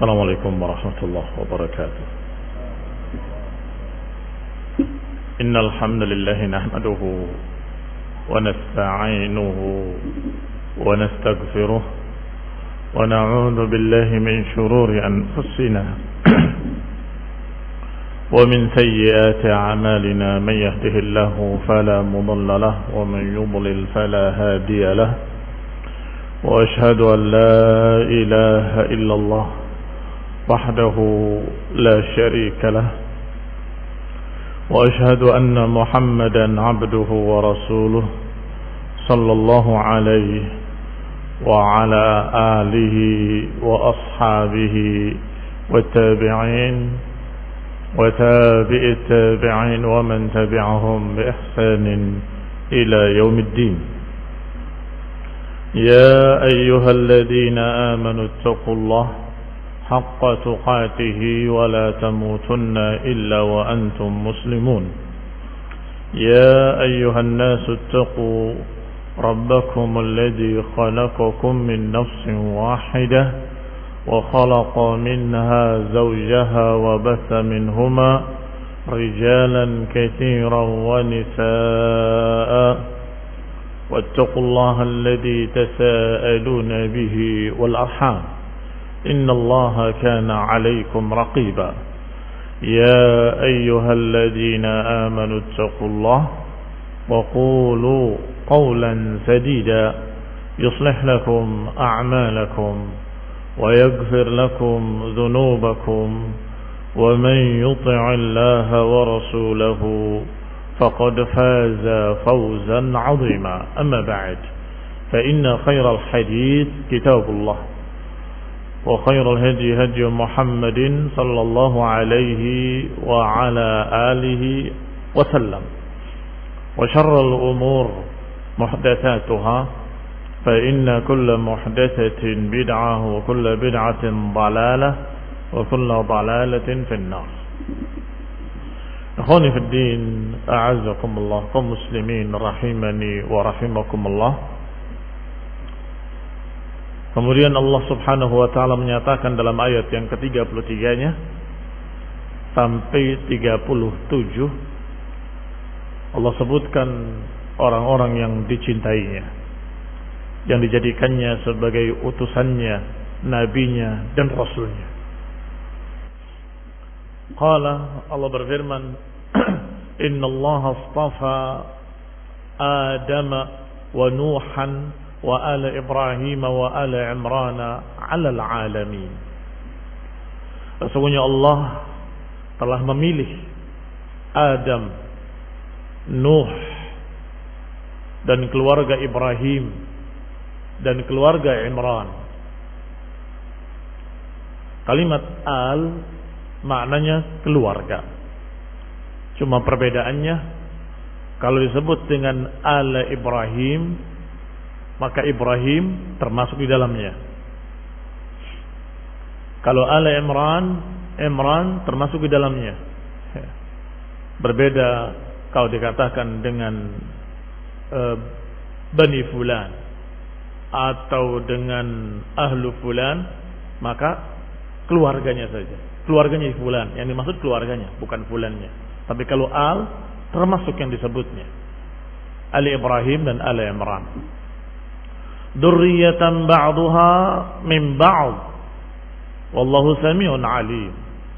السلام عليكم ورحمة الله وبركاته. إن الحمد لله نحمده ونستعينه ونستغفره ونعوذ بالله من شرور أنفسنا ومن سيئات أعمالنا. من يهده الله فلا مضل له ومن يضلل فلا هادي له. وأشهد أن لا إله إلا الله وحده لا شريك له. وأشهد أن محمدا عبده ورسوله صلى الله عليه وعلى آله وأصحابه والتابعين وتابع التابعين ومن تبعهم بإحسان إلى يوم الدين. يا أيها الذين آمنوا اتقوا الله حق تقاته ولا تموتن إلا وأنتم مسلمون. يا أيها الناس اتقوا ربكم الذي خلقكم من نفس واحدة وخلق منها زوجها وبث منهما رجالا كثيرا ونساء واتقوا الله الذي تساءلون به والأرحام إن الله كان عليكم رقيبا. يا أيها الذين آمنوا اتقوا الله وقولوا قولا سديدا يصلح لكم أعمالكم ويغفر لكم ذنوبكم ومن يطع الله ورسوله فقد فاز فوزا عظيما. أما بعد فإن خير الحديث كتاب الله وخير الهدي هدي محمد صلى الله عليه وعلى آله وسلم وشر الأمور محدثاتها فإن كل محدثة بدعة وكل بدعة ضلالة وكل ضلالة في النار. Ikhwani fi din, a'azzakumullah, kaum muslimin rahimani wa rahimakumullah. Kemudian Allah Subhanahu wa taala menyatakan dalam ayat yang ke-33-nya sampai 37, Allah sebutkan orang-orang yang dicintainya, yang dijadikannya sebagai utusannya, nabinya dan rasulnya. Qala, Allah berfirman, Inna Allah astafa Adam wa Nuhan wa ala Ibrahim wa ala Imran ala alamin. Sesungguhnya Allah telah memilih Adam, Nuh dan keluarga Ibrahim dan keluarga Imran. Kalimat al maknanya keluarga. Cuma perbedaannya, kalau disebut dengan ala Ibrahim, maka Ibrahim termasuk di dalamnya. Kalau ala Imran, Imran termasuk di dalamnya. Berbeda kalau dikatakan dengan Bani Fulan atau dengan Ahlu Fulan, maka keluarganya saja. Keluarganya Fulan, yang dimaksud keluarganya, bukan Fulannya. Tapi kalau al, termasuk yang disebutnya Ali Ibrahim dan Ali Imran. Dzurriyyatan ba'duha min ba'd wallahu sami'un alim.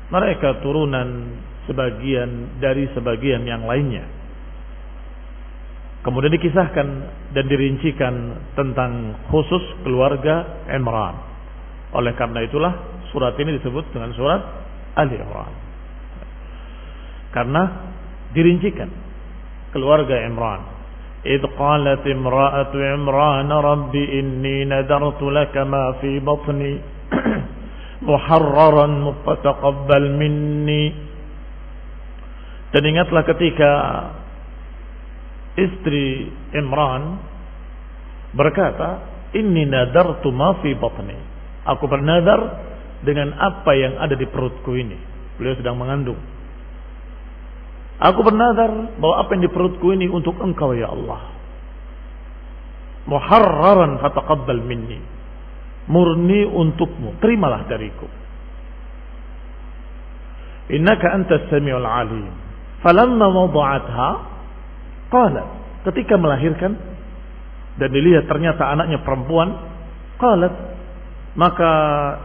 Mereka turunan sebagian dari sebagian yang lainnya. Kemudian dikisahkan dan dirincikan tentang khusus keluarga Imran. Oleh karena itulah surat ini disebut dengan surat Ali Imran, karena dirincikan keluarga Imran. إذ قالت امرأة عمران رب إني نذرت لك ما في بطني محررا فتقبل مني. Dan ingatlah ketika istri Imran berkata, Inni nadartu ma fi batni. Aku bernadar dengan apa yang ada di perutku ini. Beliau sedang mengandung. Aku bernadar bahwa apa yang di perutku ini untuk Engkau ya Allah. Muharraran fataqabbal minni. Murni untukmu, terimalah dariku. innaka antas samiul alim. Falamma wada'atha qalat, ketika melahirkan dan dilihat ternyata anaknya perempuan, qalat, maka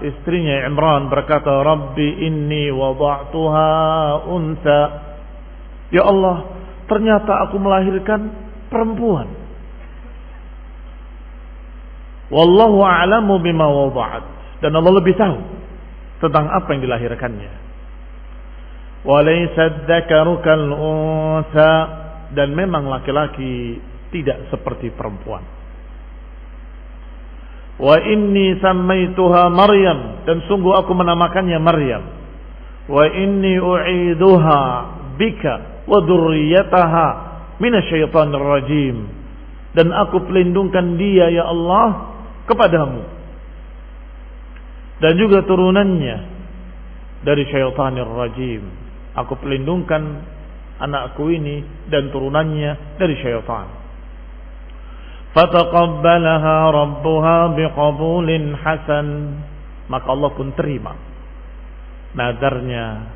istrinya Imran berkata, Rabbi inni wada'tuha unsa. Ya Allah, ternyata aku melahirkan perempuan. Wallahu a'lamu bima wada'at, dan Allah lebih tahu tentang apa yang dilahirkannya. Walaysa dzakaru kal unsa, dan memang laki-laki tidak seperti perempuan. Wa inni sammaituha Maryam, dan sungguh aku menamakannya Maryam. Wa inni u'iduha bika wa dzurriyyataha minasyaitonir rajim, dan aku pelindungkan dia ya Allah kepadamu dan juga turunannya dari syaitanir rajim. Aku pelindungkan anakku ini dan turunannya dari syaitan. Fataqabbalaha rabbuha biqabulin hasan, maka Allah pun terima nadarnya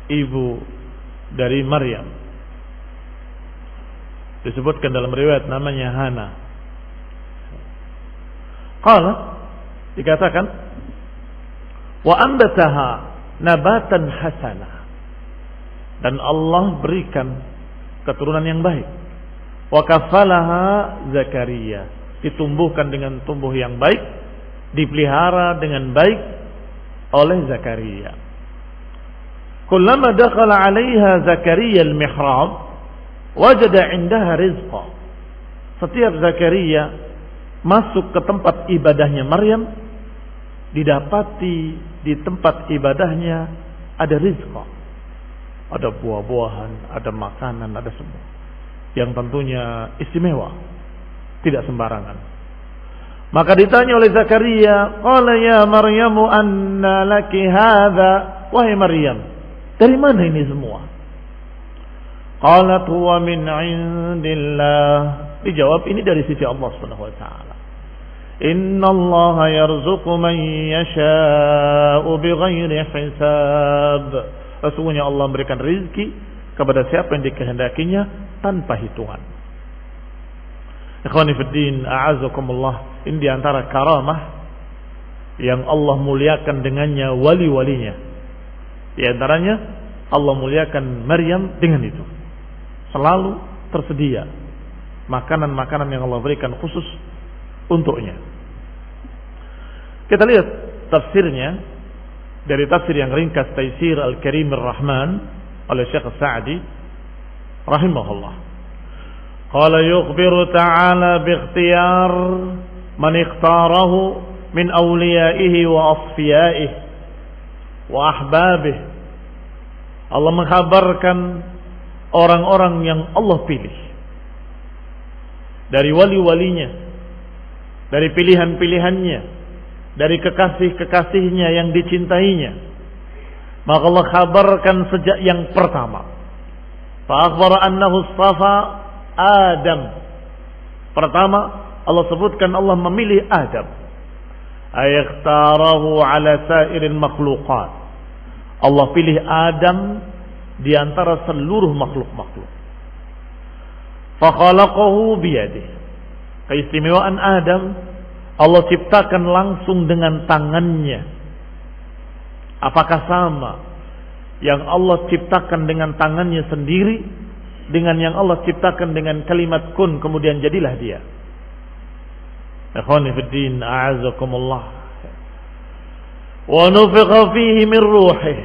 ibu dari Maryam. Disebutkan dalam riwayat namanya Hana. Qala, dikatakan, wa ambataha nabatan hasanah, dan Allah berikan keturunan yang baik. Wa kafalaha Zakaria, ditumbuhkan dengan tumbuh yang baik, dipelihara dengan baik oleh Zakaria. Kullama dakhala 'alaiha Zakaria al-mihrab wajada 'indaha rizqa. Setiap Zakaria masuk ke tempat ibadahnya Maryam, didapati di tempat ibadahnya ada rizqa. Ada buah-buahan, ada makanan, ada semua yang tentunya istimewa, tidak sembarangan. Maka ditanya oleh Zakaria, qala ya Maryamu anna laki hadza, wahai Maryam, dari mana ini semua? Qalat huwa min indillah, dijawab ini dari sisi Allah Subhanahu wa taala. Innallaha yarzuqu man yasha'u bighairi hisab. Sesungguhnya Allah memberikan rezeki kepada siapa yang dikehendakinya tanpa hitungan. Ikhwani fiddin, a'azakumullah, ini diantara karamah yang Allah muliakan dengannya wali-walinya. Di antaranya Allah muliakan Maryam dengan itu. Selalu tersedia makanan-makanan yang Allah berikan khusus untuknya. Kita lihat tafsirnya dari tafsir yang ringkas Taisir Al-Karim Ar-Rahman oleh Syekh Sa'di rahimahullah. Qala yukhbiru ta'ala biikhtiyar man ikhtarahu min awliyaihi wa asfiyaihi wa ahbabihi. Allah mengkhabarkan orang-orang yang Allah pilih dari wali-walinya, dari pilihan-pilihannya, dari kekasih-kekasihnya yang dicintainya. Maka Allah kabarkan sejak yang pertama. Fa akhbara annahu istafa Adam. Pertama Allah sebutkan Allah memilih Adam. Ayakhtarahu ala sairil makhluqat. Allah pilih Adam di antara seluruh makhluk-makhluk. Fa khalaqahu biyadihi. Keistimewaan Adam, Allah ciptakan langsung dengan tangannya. Apakah sama yang Allah ciptakan dengan tangannya sendiri dengan yang Allah ciptakan dengan kalimat kun kemudian jadilah dia? Ikhwani fiddin, a'azakumullah. Wa nufikha fihi min ruhih,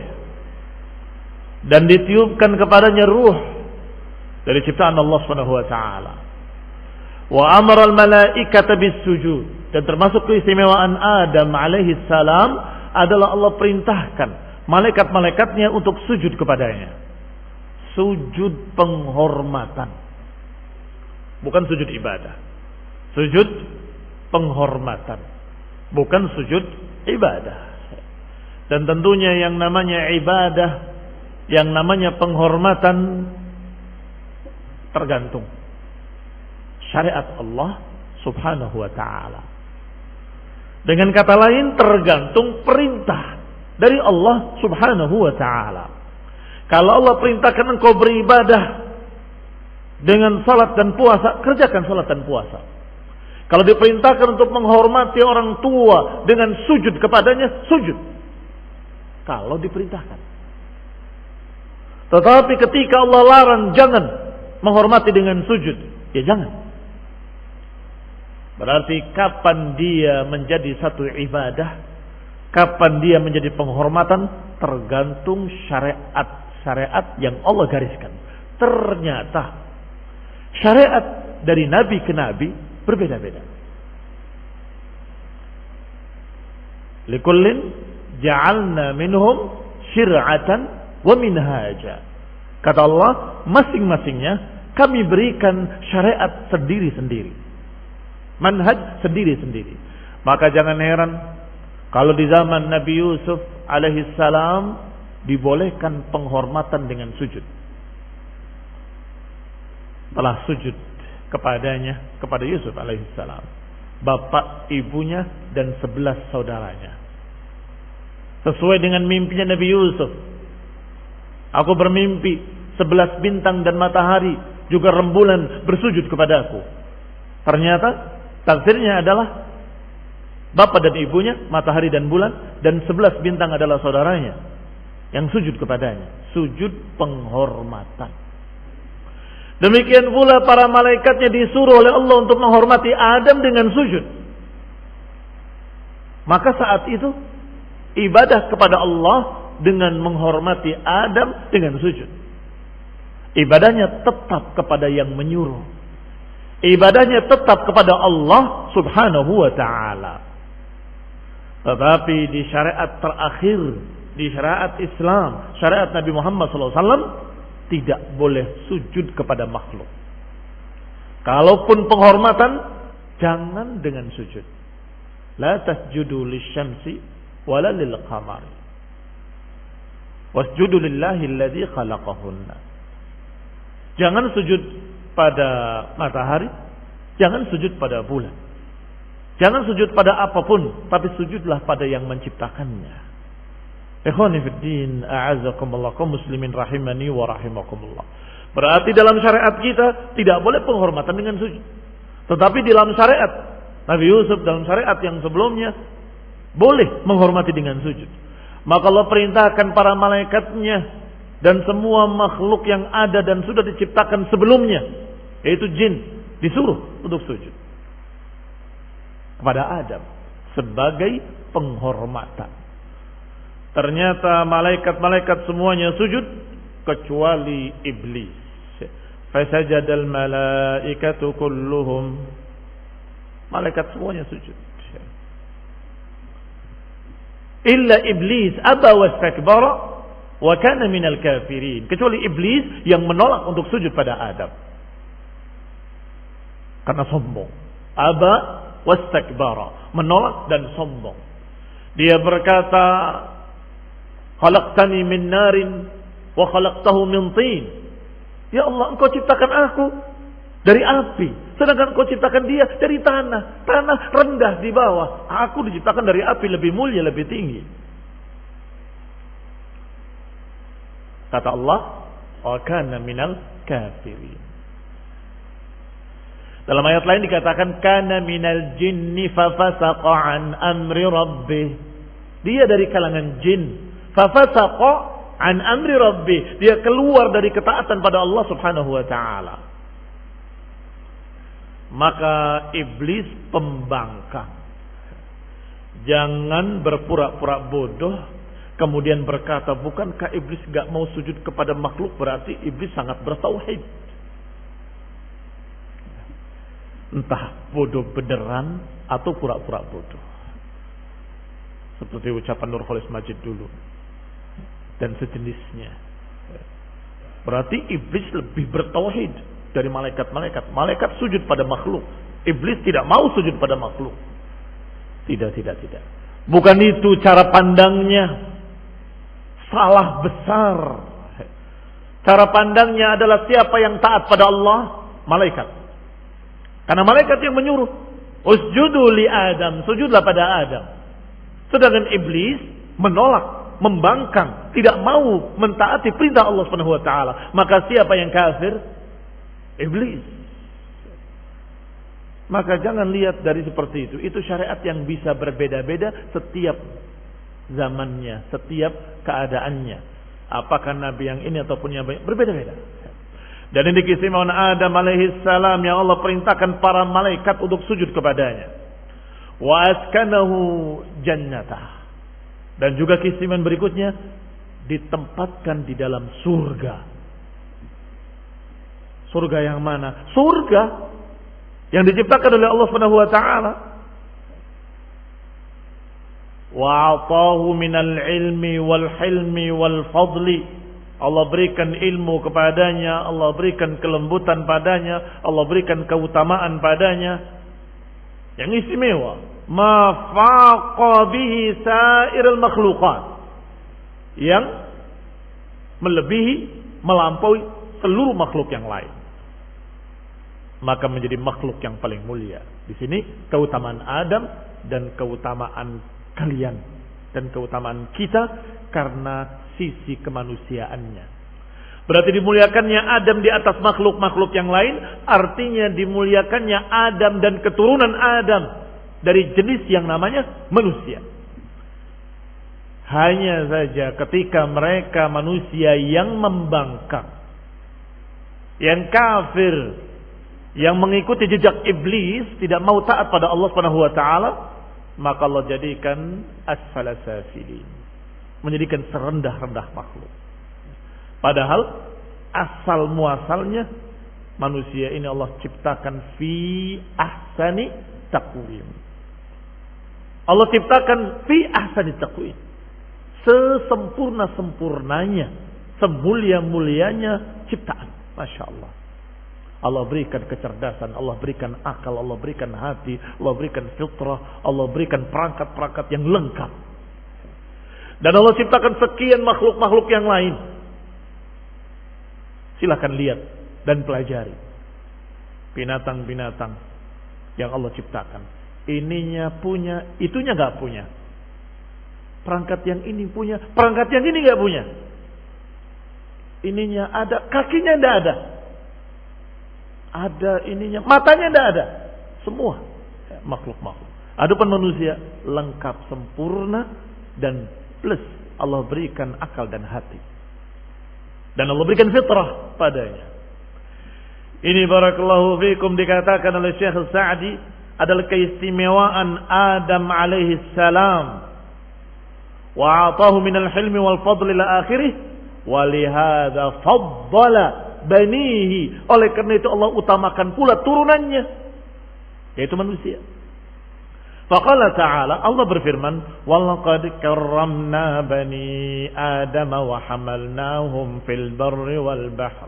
dan ditiupkan kepadanya ruh dari ciptaan Allah Subhanahu wa taala. Wa amara al-malaikata bis-sujud, dan termasuk keistimewaan Adam alaihi salam adalah Allah perintahkan malaikat-malaikatnya untuk sujud kepadanya. Sujud penghormatan, bukan sujud ibadah. Sujud penghormatan, bukan sujud ibadah. Dan tentunya yang namanya ibadah, yang namanya penghormatan tergantung syariat Allah Subhanahu wa ta'ala. Dengan kata lain, tergantung perintah dari Allah Subhanahu wa ta'ala. Kalau Allah perintahkan engkau beribadah dengan salat dan puasa, kerjakan salat dan puasa. Kalau diperintahkan untuk menghormati orang tua dengan sujud kepadanya, sujud. Kalau diperintahkan. Tetapi ketika Allah larang jangan menghormati dengan sujud, ya jangan. Berarti kapan dia menjadi satu ibadah, kapan dia menjadi penghormatan, tergantung syariat yang Allah gariskan. Ternyata syariat dari nabi ke nabi berbeda-beda. Likullin ja'alna minhum syir'atan wa minhaja. Kata Allah, masing-masingnya kami berikan syariat sendiri-sendiri, manhaj sendiri-sendiri. Maka jangan heran kalau di zaman Nabi Yusuf alaihi salam dibolehkan penghormatan dengan sujud. Telah sujud kepadanya, kepada Yusuf alaihi salam, bapak, ibunya dan 11 saudaranya. Sesuai dengan mimpinya Nabi Yusuf. Aku bermimpi 11 bintang dan matahari juga rembulan bersujud kepadaku. Ternyata tafsirnya adalah bapak dan ibunya, matahari dan bulan, dan 11 bintang adalah saudaranya yang sujud kepadanya. Sujud penghormatan. Demikian pula para malaikatnya disuruh oleh Allah untuk menghormati Adam dengan sujud. Maka saat itu ibadah kepada Allah dengan menghormati Adam dengan sujud. Ibadahnya tetap kepada yang menyuruh. Ibadahnya tetap kepada Allah Subhanahu wa ta'ala. Tetapi di syariat terakhir, di syariat Islam, syariat Nabi Muhammad SAW, tidak boleh sujud kepada makhluk. Kalaupun penghormatan, jangan dengan sujud. La tasjudu lisyamsi wala lil qamari. Wasjudu lillahi alladhi khalaqahunna. Jangan sujud pada matahari, jangan sujud pada bulan. Jangan sujud pada apapun, tapi sujudlah pada yang menciptakannya. Ikhwani fid din, a'azzakumullah, kaum muslimin rahimani wa rahimakumullah. Berarti dalam syariat kita tidak boleh penghormatan dengan sujud. Tetapi dalam syariat Nabi Yusuf, dalam syariat yang sebelumnya, boleh menghormati dengan sujud. Maka Allah perintahkan para malaikatnya dan semua makhluk yang ada dan sudah diciptakan sebelumnya, yaitu jin, disuruh untuk sujud kepada Adam sebagai penghormatan. Ternyata malaikat-malaikat semuanya sujud kecuali iblis. Fasajadal malaikatu kulluhum. Malaikat semuanya sujud. Illa iblis aba wastakbara wa kana minal kafirin. Kecuali iblis yang menolak untuk sujud pada Adam. Karena sombong. Aba wastakbara, menolak dan sombong. Dia berkata, khalaqtani min narin wa khalaqtahu min tin. Ya Allah, engkau ciptakan aku dari api, sedangkan engkau ciptakan dia dari tanah. Tanah rendah di bawah. Aku diciptakan dari api, lebih mulia, lebih tinggi. Kata Allah, wa kana minal kafirin. Dalam ayat lain dikatakan kana minal jinni fa fasaqa an amri rabbih. Dia dari kalangan jin. Fa fasaqa an amri rabbih. Dia keluar dari ketaatan pada Allah Subhanahu wa taala. Maka iblis pembangkang. Jangan berpura-pura bodoh kemudian berkata, bukankah iblis gak mau sujud kepada makhluk, berarti iblis sangat bertauhid. Entah bodoh beneran atau pura-pura bodoh. Seperti ucapan Nurholis Majid dulu dan sejenisnya. Berarti iblis lebih bertauhid dari malaikat-malaikat. Malaikat sujud pada makhluk, iblis tidak mau sujud pada makhluk. Tidak. Bukan itu cara pandangnya. Salah besar. Cara pandangnya adalah siapa yang taat pada Allah? Malaikat. Karena malaikat yang menyuruh, usjudu li Adam, sujudlah pada Adam. Sedangkan iblis menolak membangkang, tidak mau mentaati perintah Allah Subhanahu wa taala. Maka siapa yang kafir? Iblis. Maka jangan lihat dari seperti itu. Itu syariat yang bisa berbeda-beda setiap zamannya, setiap keadaannya. Apakah nabi yang ini ataupun yang berbeda-beda. Dan ini keistimewaan Adam alaihi salam yang Allah perintahkan para malaikat untuk sujud kepadanya. Wa askanahu jannatah. Dan juga keistimewaan berikutnya, ditempatkan di dalam surga. Surga yang mana? Surga yang diciptakan oleh Allah Subhanahu wa taala. Wa atahu minal ilmi wal hilmi wal fadli. Allah berikan ilmu kepadanya, Allah berikan kelembutan padanya, Allah berikan keutamaan padanya yang istimewa. Ma faqa bihi sa'iril makhluqat. Yang melebihi, melampaui seluruh makhluk yang lain. Maka menjadi makhluk yang paling mulia. Di sini keutamaan Adam dan keutamaan kalian dan keutamaan kita karena sisi kemanusiaannya. Berarti dimuliakannya Adam di atas makhluk-makhluk yang lain, artinya dimuliakannya Adam dan keturunan Adam dari jenis yang namanya manusia. Hanya saja ketika mereka manusia yang membangkang, yang kafir, yang mengikuti jejak iblis, tidak mau taat pada Allah Subhanahu wa taala, maka Allah jadikan asfala safilin, menjadikan serendah-rendah makhluk. Padahal asal muasalnya manusia ini Allah ciptakan fi ahsani taqwim. Allah ciptakan fi ahsani taqwim, sesempurna-sempurnanya, semulia-mulianya ciptaan. Masya Allah. Allah berikan kecerdasan, Allah berikan akal, Allah berikan hati, Allah berikan fitrah, Allah berikan perangkat-perangkat yang lengkap. Dan Allah ciptakan sekian makhluk-makhluk yang lain. Silakan lihat dan pelajari binatang-binatang yang Allah ciptakan. Ininya punya, itunya gak punya. Perangkat yang ini punya, perangkat yang ini gak punya. Ininya ada, kakinya tidak ada. Ada ininya, matanya tidak ada. Semua makhluk-makhluk. Adapun manusia lengkap, sempurna, dan plus Allah berikan akal dan hati. Dan Allah berikan fitrah padanya. Ini barakallahu fikum dikatakan oleh Syekh Sa'di adalah keistimewaan Adam alaihi salam. Wa atahu minal hilmi wal fadli ila akhirih. Wa lihadza faddala banihi. Oleh karena itu Allah utamakan pula turunannya, yaitu manusia. Faqala ta'ala, Allah berfirman, walaqad karramna bani Adam wa hamalnahum fil barri wal bahr.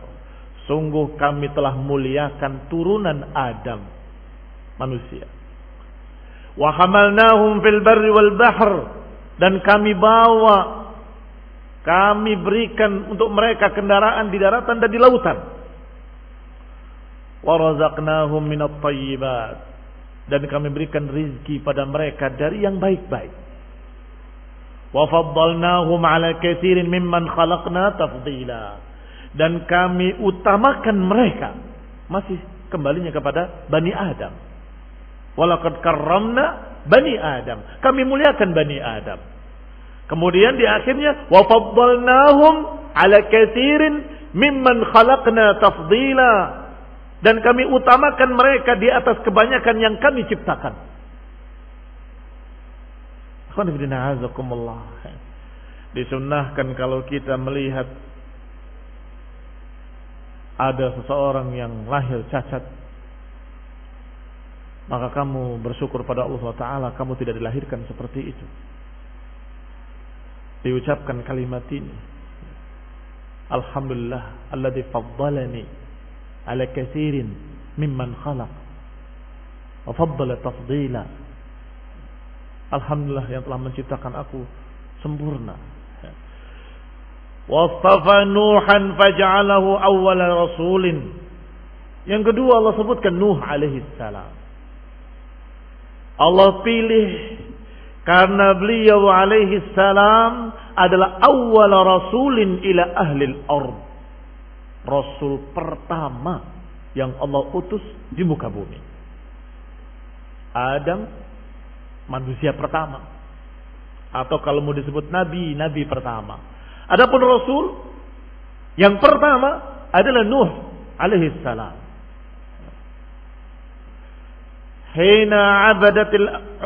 Sungguh kami telah muliakan turunan Adam, manusia. Wa hamalnahum fil barri wal bahr, dan kami bawa, kami berikan untuk mereka kendaraan di daratan dan di lautan. Wa razaqnahum minat thayyibat, dan kami berikan rizki pada mereka dari yang baik-baik. Wa faddalnahum ala katsirin mimman khalaqna tafdila, dan kami utamakan mereka, masih kembalinya kepada Bani Adam. Walaqad karramna Bani Adam, kami muliakan Bani Adam. Kemudian di akhirnya wa faddalnahum ala katsirin mimman khalaqna tafdila, dan kami utamakan mereka di atas kebanyakan yang kami ciptakan. Disunnahkan kalau kita melihat ada seseorang yang lahir cacat, maka kamu bersyukur pada Allah Ta'ala kamu tidak dilahirkan seperti itu. Diucapkan kalimat ini, alhamdulillah alladzi faddalani ala katsirin mimman khalaq wa faddala tafdila. Alhamdulillah yang telah menciptakan aku sempurna. Wastafa Nuhan faj'alahu awwala rasulin. Yang kedua Allah sebutkan Nuh alaihi salam. Allah pilih Karena beliau alaihi salam adalah awwal rasulin ila ahli al-ard. Rasul pertama yang Allah utus di muka bumi. Adam manusia pertama. Atau kalau mau disebut nabi, nabi pertama. Adapun rasul yang pertama adalah Nuh alaihi salam. Hina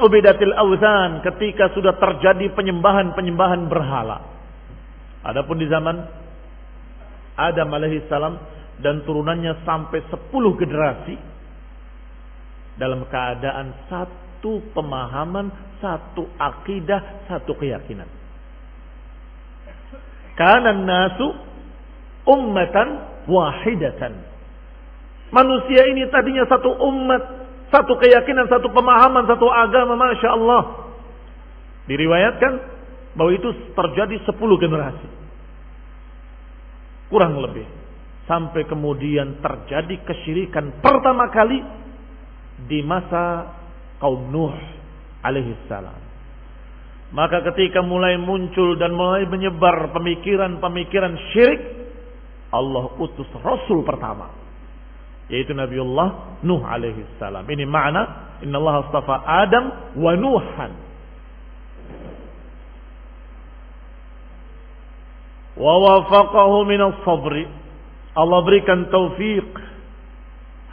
ubidatil awzan, ketika sudah terjadi penyembahan berhala. Adapun di zaman Adam alaihi salam dan turunannya sampai 10 generasi dalam keadaan satu pemahaman, satu akidah, satu keyakinan. Kana nasu ummatan wahidatan. Manusia ini tadinya satu umat, satu keyakinan, satu pemahaman, satu agama, Masya Allah. Diriwayatkan bahwa itu terjadi 10 generasi. Kurang lebih. Sampai kemudian terjadi kesyirikan pertama kali di masa kaum Nuh alaihi salam. Maka ketika mulai muncul dan mulai menyebar pemikiran-pemikiran syirik, Allah utus Rasul pertama, yaitu Nabiullah Nuh alaihi salam. Ini makna innallaha astafa Adam wa Nuhan. Wa wafaqahu minas sabri. Allah berikan taufik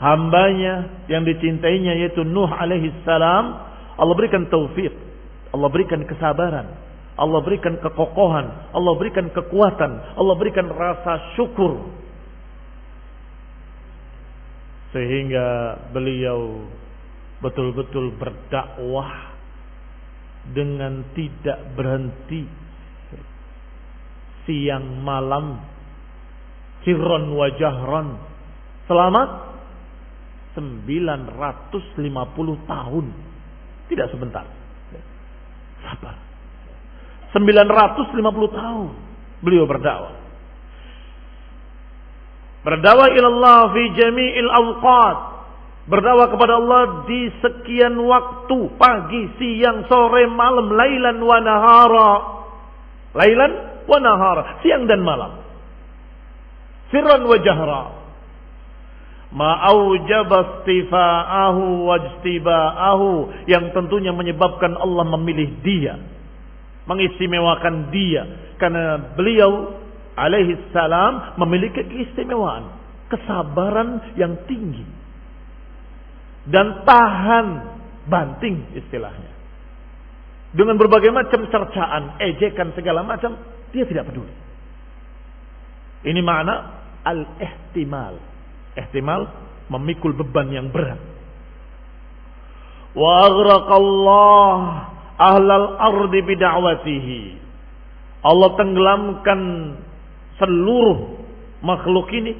hambanya yang dicintainya yaitu Nuh alaihi salam. Allah berikan taufik, Allah berikan kesabaran, Allah berikan kekokohan, Allah berikan kekuatan, Allah berikan rasa syukur, sehingga beliau betul-betul berdakwah dengan tidak berhenti, siang malam, sirron wa jahron, selama 950 tahun. Tidak sebentar. Sabar. 950 tahun beliau berdakwah. Berdakwah ilallah fi jami'il awqat. Berdakwah kepada Allah di sekian waktu, pagi, siang, sore, malam, lailan wa nahara. Lailan wa nahara, siang dan malam. Sirran wa jahra. Ma'aujaba istifa'ahu wajtiba'ahu, yang tentunya menyebabkan Allah memilih dia, mengistimewakan dia, karena beliau alaihi salam memiliki keistimewaan, kesabaran yang tinggi dan tahan banting istilahnya. Dengan berbagai macam cercaan, ejekan segala macam, dia tidak peduli. Ini makna al-ihtimal. Ihtimal memikul beban yang berat. Wa aghraqallah ahlal ardi bida'watihi. Allah tenggelamkan seluruh makhluk ini,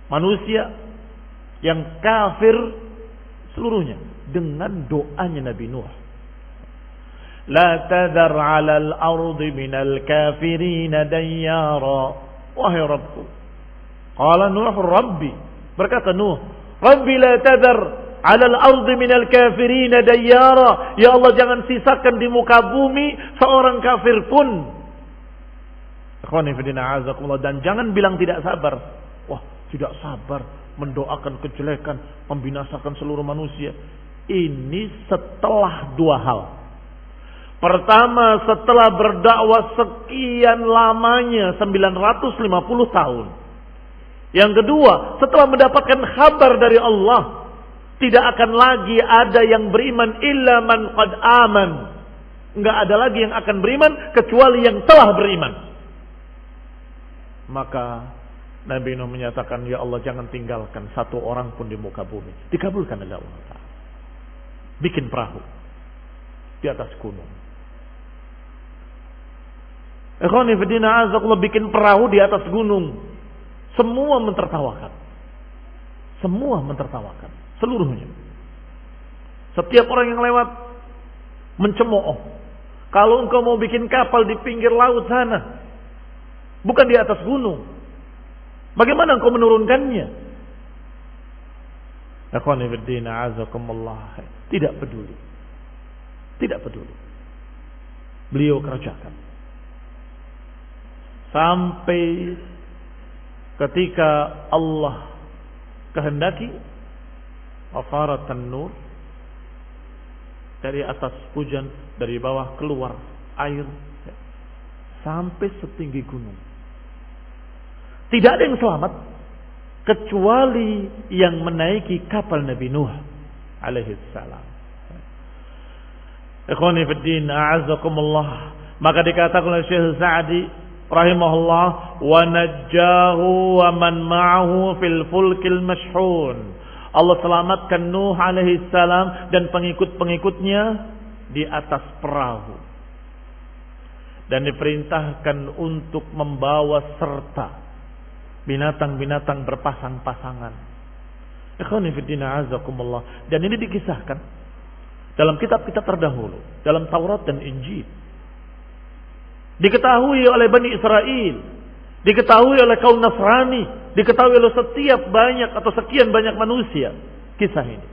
manusia yang kafir seluruhnya, dengan doanya Nabi Nuh. La tadhar 'alal ardi minal kafirin dayyara. Wahai Rabbku, qala Nuh Rabbi, berkata Nuh, Rabbi la tadhar 'alal ardi minal kafirin dayyara. Ya Allah, jangan sisakan di muka bumi seorang kafir pun. Ikhwani fillah azakumullah, dan jangan bilang tidak sabar. Wah, tidak sabar, mendoakan kejelekan, membinasakan seluruh manusia. Ini setelah dua hal. Pertama, setelah berdakwah sekian lamanya, 950 tahun. Yang kedua, setelah mendapatkan kabar dari Allah, tidak akan lagi ada yang beriman illa man qad aman. Enggak ada lagi yang akan beriman kecuali yang telah beriman. Maka Nabi Nuh menyatakan, ya Allah, jangan tinggalkan satu orang pun di muka bumi. Dikabulkan oleh Allah. Bikin perahu di atas gunung. Ikhwani fillah azakumullah, bikin perahu di atas gunung. Semua mentertawakan. Semua mentertawakan. Seluruhnya. Setiap orang yang lewat mencemooh. Kalau engkau mau bikin kapal di pinggir laut sana, bukan di atas gunung, bagaimana engkau menurunkannya? Ikhwani fillah azakumullah, tidak peduli. Tidak peduli. beliau kerjakan. Sampai ketika Allah kehendaki afaratan nur, dari atas hujan, dari bawah keluar air sampai setinggi gunung. Tidak ada yang selamat kecuali yang menaiki kapal Nabi Nuh alaihi salam. Ikhwani fid din, a'azzakumullah. Maka dikatakan oleh Syekh Sa'di rahimahullah, wa najjahu wa man ma'ahu fil fulkil mashhun. Allah selamatkan Nuh alaihi salam dan pengikut-pengikutnya di atas perahu. Dan diperintahkan untuk membawa serta binatang-binatang berpasang-pasangan. Ikhwani fillah azakumullah. Dan ini dikisahkan dalam kitab-kitab terdahulu, dalam Taurat dan Injil. Diketahui oleh Bani Israel, diketahui oleh kaum Nasrani, diketahui oleh setiap banyak atau sekian banyak manusia kisah ini.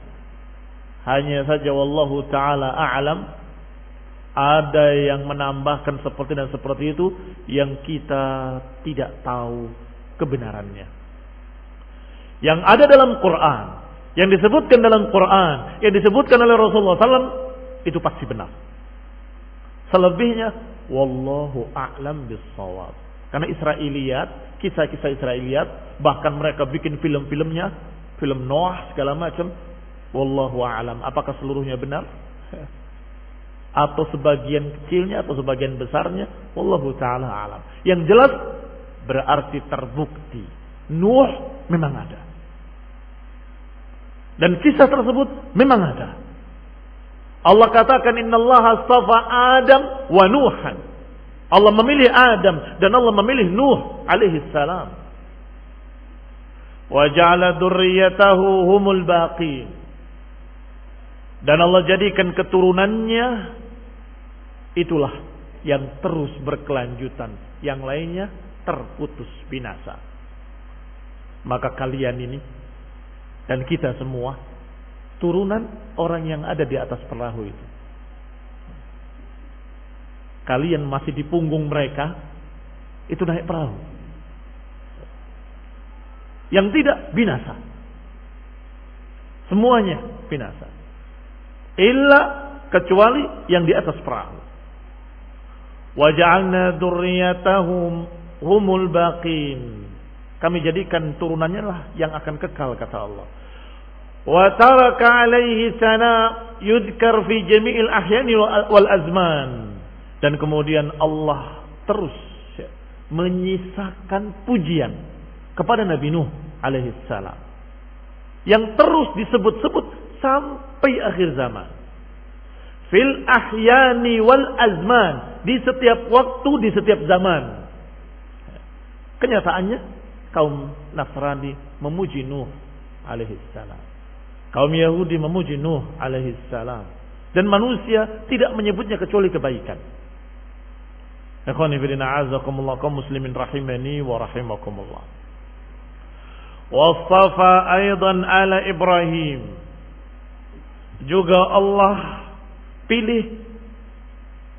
Hanya saja wallahu taala a'lam, ada yang menambahkan seperti dan seperti itu yang kita tidak tahu kebenarannya. Yang ada dalam Quran, yang disebutkan dalam Quran, yang disebutkan oleh Rasulullah SAW, itu pasti benar. Selebihnya wallahu a'lam bis-shawab. Karena Israiliyat, kisah-kisah Israiliyat, bahkan mereka bikin film-filmnya, film Noah segala macam. Wallahu a'lam. Apakah seluruhnya benar? Atau sebagian kecilnya atau sebagian besarnya? Wallahu ta'ala a'lam. Yang jelas berarti terbukti Nuh memang ada. Dan kisah tersebut memang ada. Allah katakan innallaha astafa Adam wa Nuhan. Allah memilih Adam dan Allah memilih Nuh alaihi salam. Wa ja'ala dzurriyyatahu humul baqin. Dan Allah jadikan keturunannya itulah yang terus berkelanjutan, yang lainnya terputus binasa. Maka kalian ini dan kita semua turunan orang yang ada di atas perahu itu. Kalian masih di punggung mereka, itu naik perahu. Yang tidak binasa. Semuanya binasa. Illa kecuali yang di atas perahu. Wa ja'alna dzurriyyatahum humul baqin. Kami jadikan turunannya lah yang akan kekal, kata Allah. Wa taraka alaihi sana yudkar fi jami'il ahyani wal azman. Dan kemudian Allah terus menyisakan pujian kepada Nabi Nuh alaihi salam, yang terus disebut-sebut sampai akhir zaman. Fil ahyani wal azman, di setiap waktu, di setiap zaman. Kenyataannya kaum Nasrani memuji Nuh alaihi salam, kaum Yahudi memuji Nuh alaihi salam, dan manusia tidak menyebutnya kecuali kebaikan. Ikhwani fillah a'azakumullah, kaum muslimin rahimani wa rahimakumullah. Wastafa aidan ala Ibrahim, juga Allah pilih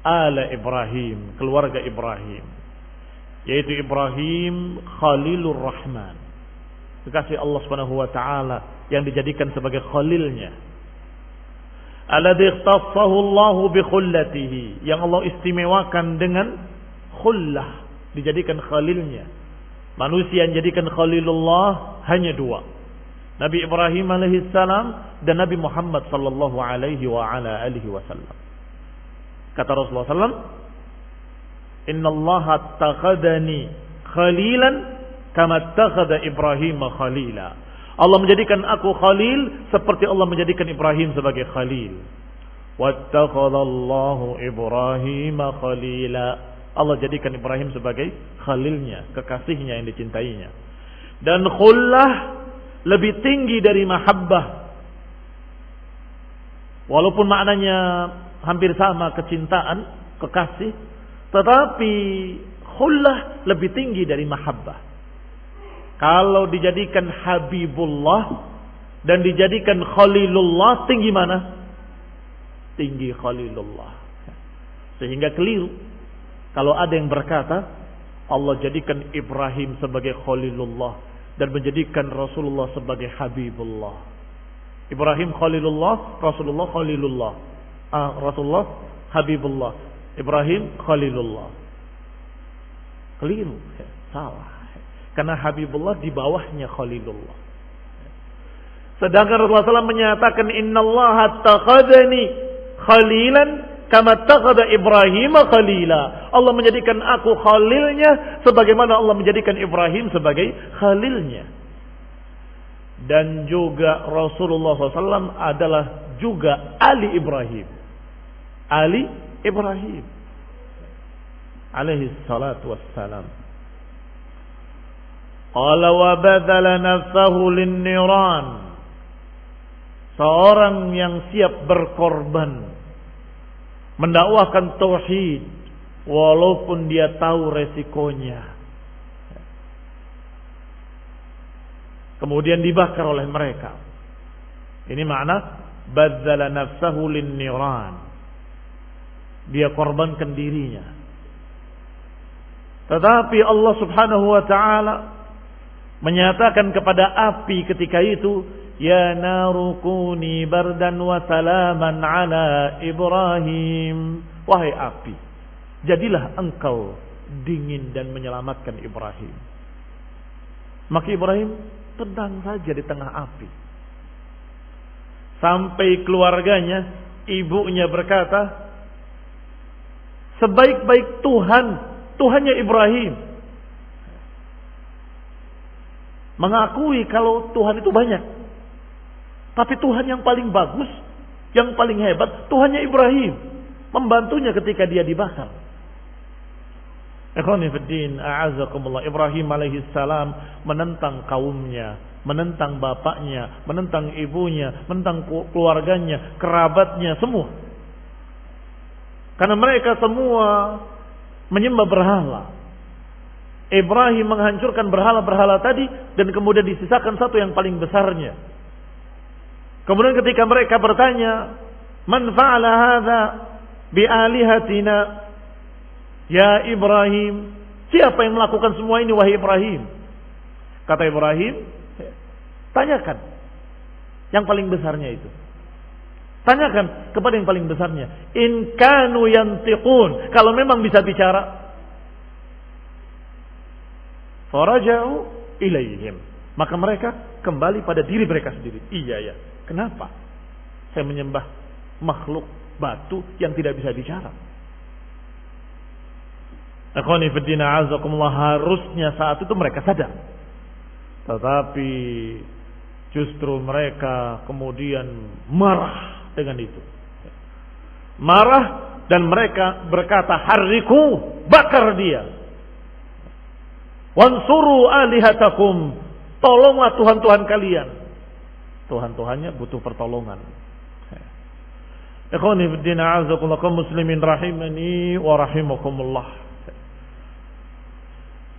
ala Ibrahim, keluarga Ibrahim, yaitu Ibrahim Khalilur Rahman, kekasih Allah Subhanahu wa taala yang dijadikan sebagai khalilnya. Alladzi ikhtassahu Allah bi khullatihi, yang Allah istimewakan dengan khullah, dijadikan khalilnya. Manusia yang dijadikan khalilullah hanya dua, Nabi Ibrahim alaihi salam dan Nabi Muhammad sallallahu alaihi wa ala alihi wasallam. Kata Rasulullah sallam, "Innallaha takhadani khalilan kama takhada Ibrahim khalila." Allah menjadikan aku khalil seperti Allah menjadikan Ibrahim sebagai khalil. Wattakhadallahu Ibrahim khalila. Allah jadikan Ibrahim sebagai khalilnya, kekasihnya yang dicintainya. Dan khullah lebih tinggi dari mahabbah. Walaupun maknanya hampir sama, kecintaan, kekasih, tetapi khullah lebih tinggi dari mahabbah. Kalau dijadikan Habibullah dan dijadikan Khalilullah, tinggi mana? Tinggi Khalilullah. Sehingga keliru kalau ada yang berkata Allah jadikan Ibrahim sebagai Khalilullah dan menjadikan Rasulullah sebagai Habibullah. Ibrahim Khalilullah, Rasulullah Khalilullah. Rasulullah Habibullah, Ibrahim Khalilullah. Keliru, salah. Karena Habibullah di bawahnya Khalilullah. Sedangkan Rasulullah SAW menyatakan innallaha takhadani khalilan kama takhada Ibrahim khalila. Allah menjadikan aku khalilnya sebagaimana Allah menjadikan Ibrahim sebagai khalilnya. Dan juga Rasulullah SAW adalah juga Ali Ibrahim. Ali Ibrahim alaihi salatu wassalam. Qala wa badala nafsahu lin-niran. Seorang yang siap berkorban mendakwahkan tauhid walaupun dia tahu resikonya. Kemudian dibakar oleh mereka. Ini makna badzala nafsahu lin-niran. Dia korbankan dirinya. Tetapi Allah Subhanahu wa taala menyatakan kepada api ketika itu, ya naru kuni bardan wa salaman ala Ibrahim. Wahai api, jadilah engkau dingin dan menyelamatkan Ibrahim. Maka Ibrahim tenang saja di tengah api. Sampai keluarganya, ibunya berkata, sebaik-baik Tuhannya Ibrahim. Mengakui kalau Tuhan itu banyak. Tapi Tuhan yang paling bagus, yang paling hebat, Tuhannya Ibrahim. Membantunya ketika dia dibakar. Ikhwani fiddin, a'azakumullah. Ibrahim alaihi salam menentang kaumnya, menentang bapaknya, menentang ibunya, menentang keluarganya, kerabatnya, semua. Karena mereka semua menyembah berhala. Ibrahim menghancurkan berhala-berhala tadi dan kemudian disisakan satu yang paling besarnya. Kemudian ketika mereka bertanya, "Man fa'ala hadza bi alihatina?" Ya Ibrahim, siapa yang melakukan semua ini wahai Ibrahim? Kata Ibrahim, tanyakan yang paling besarnya itu. Tanyakan kepada yang paling besarnya. In kanu yantiqun, kalau memang bisa bicara. Faraja'u ilaihim, maka mereka kembali pada diri mereka sendiri. Iya ya, kenapa saya menyembah makhluk batu yang tidak bisa bicara? Akhwani fiddin a'azakumullah, harusnya saat itu mereka sadar. Tetapi justru mereka kemudian marah dengan itu. Marah dan mereka berkata, harriku, bakar dia. Wansuru alihatakum, tolonglah Tuhan-Tuhan kalian. Tuhan-Tuhannya butuh pertolongan. Ikhwani fiddin a'azakumullah, kaum muslimin rahimani wa rahimakumullah.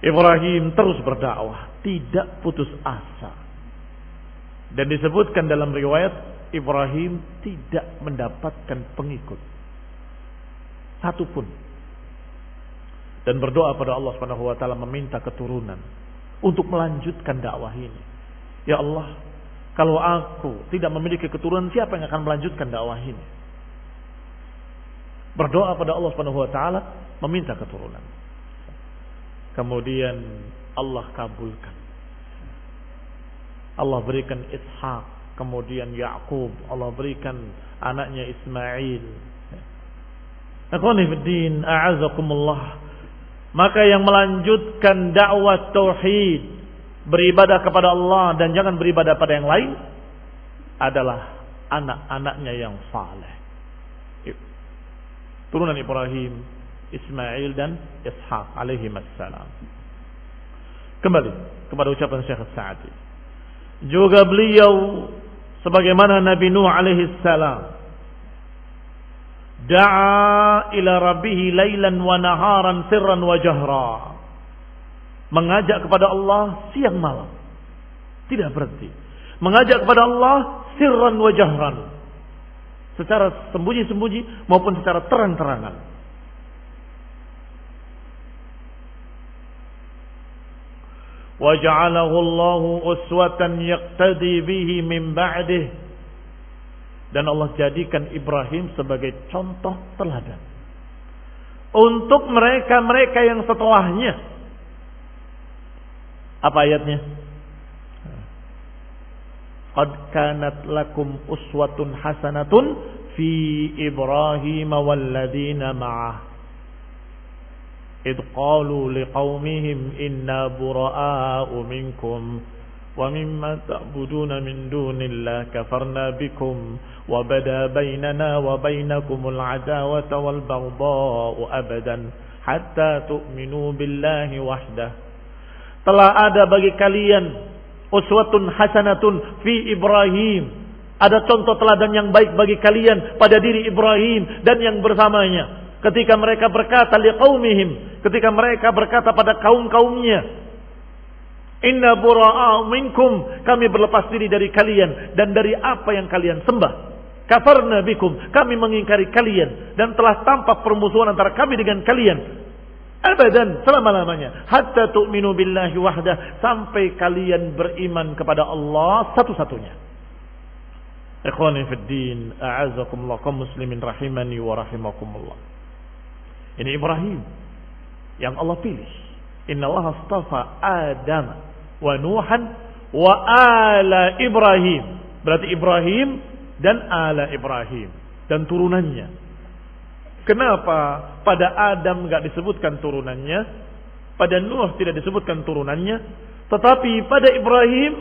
Ibrahim terus berdakwah, tidak putus asa. Dan disebutkan dalam riwayat, Ibrahim tidak mendapatkan pengikut satupun. Dan berdoa pada Allah Subhanahu wa taala meminta keturunan untuk melanjutkan dakwah ini. Ya Allah, kalau aku tidak memiliki keturunan, siapa yang akan melanjutkan dakwah ini? Berdoa pada Allah Subhanahu wa taala meminta keturunan. Kemudian Allah kabulkan. Allah berikan Ishak, kemudian Ya'qub, Allah berikan anaknya Ismail. Akhwani fiddin, a'azakumullah. Maka yang melanjutkan dakwah tauhid, beribadah kepada Allah dan jangan beribadah pada yang lain, adalah anak-anaknya yang saleh. Turunan Ibrahim, Ismail dan Ishaq alaihi assalam. Kembali kepada ucapan Syekh As-Sa'di. Juga beliau sebagaimana Nabi Nuh alaihi salam da'a ila rabbih lailan wa naharan sirran wa jahra. Mengajak kepada Allah siang malam, tidak berhenti. Mengajak kepada Allah sirran wa jahran, secara sembunyi-sembunyi maupun secara terang-terangan. wa ja'alahu Allahu uswatan yaqtadi bihi min ba'dih, dan Allah jadikan Ibrahim sebagai contoh teladan untuk mereka-mereka yang setelahnya. Apa ayatnya? Qad kanat lakum uswatun hasanatun fi Ibrahim walladzina ma'ah id qalu liqaumihim inna bura'a'u minkum wa mimma ta'buduna min dunillahi kafarna bikum wa bada bainana wa bainakumul adawata wal baghdha'u abadan hatta tu'minu billahi wahdah. Telah ada bagi kalian uswatun hasanatun fi Ibrahim, ada contoh teladan yang baik bagi kalian pada diri Ibrahim dan yang bersamanya. Ketika mereka berkata liqaumihim, ketika mereka berkata pada kaum-kaumnya, inna bura'a'u minkum, kami berlepas diri dari kalian dan dari apa yang kalian sembah. Kafarna bikum, kami mengingkari kalian dan telah tampak permusuhan antara kami dengan kalian. Abadan, selama-lamanya. Hatta tu'minu billahi wahdah, sampai kalian beriman kepada Allah satu-satunya. Ikhwani fid din, a'azakumullah, kaum muslimin rahimani wa rahimakumullah. Ini Ibrahim yang Allah pilih. Innallaha astafa Adam wa Nuhan wa ala Ibrahim. Berarti Ibrahim dan ala Ibrahim dan turunannya. Kenapa pada Adam enggak disebutkan turunannya, pada Nuh tidak disebutkan turunannya, tetapi pada Ibrahim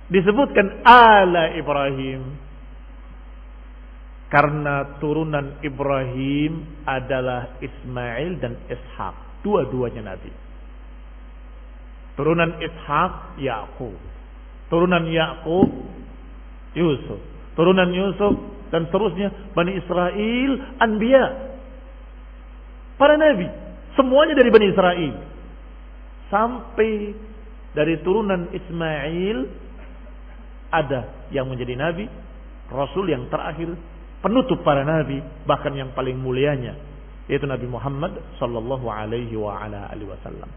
disebutkan ala Ibrahim? Karena turunan Ibrahim adalah Ismail dan Ishak, dua-duanya nabi. Turunan Ishak Yakub, turunan Yakub Yusuf, turunan Yusuf dan seterusnya Bani Israel, Anbiya, para nabi, semuanya dari Bani Israel. Sampai dari turunan Ismail ada yang menjadi nabi, rasul yang terakhir, penutup para nabi, bahkan yang paling mulianya, yaitu Nabi Muhammad sallallahu alaihi wa ala alihi wasallam.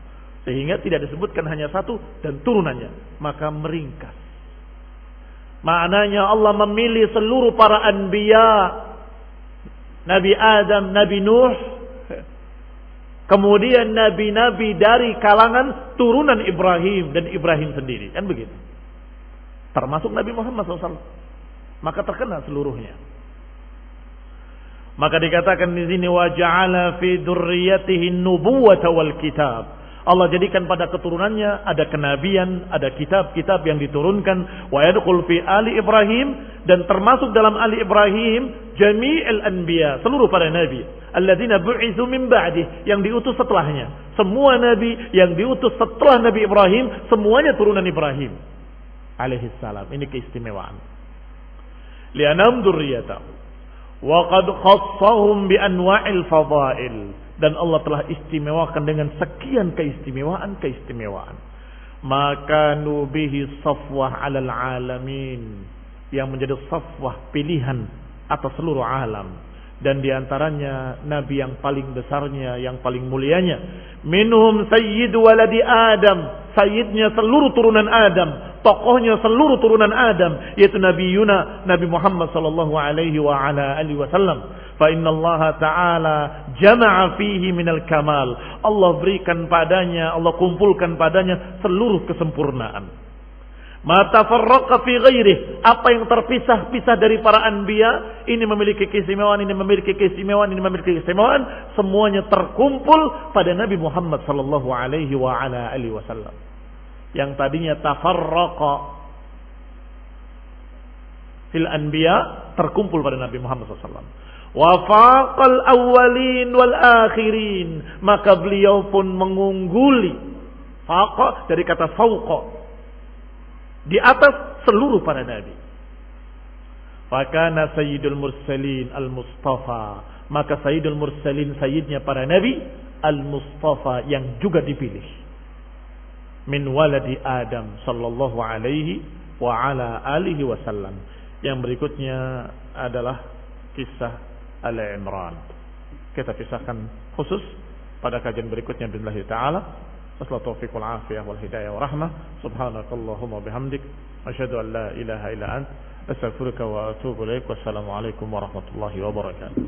Sehingga tidak disebutkan hanya satu dan turunannya, maka meringkas. Maknanya Allah memilih seluruh para anbiya, Nabi Adam, Nabi Nuh, kemudian nabi-nabi dari kalangan turunan Ibrahim dan Ibrahim sendiri, kan begitu. Termasuk Nabi Muhammad SAW. Maka terkena seluruhnya. Maka dikatakan di sini wa ja'ala fi dzurriyyatihi an-nubuwwata wal kitab. Allah jadikan pada keturunannya ada kenabian, ada kitab-kitab yang diturunkan. Wa yadkhul fi ali Ibrahim, dan termasuk dalam ali Ibrahim jami'il anbiya, seluruh para nabi alladzina bu'itsu min ba'dih, yang diutus setelahnya. Semua nabi yang diutus setelah Nabi Ibrahim semuanya turunan Ibrahim alaihi salam. Ini keistimewaan. Li'anam dzurriyyatahu wa qad khassahum bi anwa'il fadail, dan Allah telah istimewakan dengan sekian keistimewaan. Maka nubihi safwah 'alal alamin, yang menjadi safwah pilihan atas seluruh alam, dan diantaranya nabi yang paling besarnya, yang paling mulianya, minhum sayyid waladi Adam, sayyidnya seluruh turunan Adam, tokohnya seluruh turunan Adam, yaitu Nabi Yuna, Nabi Muhammad sallallahu alaihi wa ala alihi wasallam. Fa innallaha ta'ala jama'a fihi minal kamal, Allah berikan padanya, Allah kumpulkan padanya seluruh kesempurnaan. Ma tafarraqa fi ghairihi, apa yang terpisah-pisah dari para anbiya, ini memiliki keistimewaan, ini memiliki keistimewaan, ini memiliki keistimewaan, semuanya terkumpul pada Nabi Muhammad sallallahu alaihi wa ala alihi wasallam. Yang tadinya tafarraqa fil anbiya, terkumpul pada Nabi Muhammad SAW. Wa faqal awwalin wal akhirin, maka beliau pun mengungguli. Faqa dari kata fauqa, di atas seluruh para nabi. Fakana sayyidul mursalin al-mustafa, maka sayyidul mursalin, sayyidnya para nabi, al-mustafa, yang juga dipilih, min waladi Adam sallallahu alaihi wa ala alihi wasallam. Yang berikutnya adalah kisah Al-Imran. Kita kisahkan khusus pada kajian berikutnya billahi ta'ala. Wassalamualaikum warahmatullahi wal hidayah wa rahmah. Subhanakallahumma bihamdik asyhadu an la ilaha illa ant astaghfiruka wa atubu ilaik. Wassalamualaikum warahmatullahi wabarakatuh.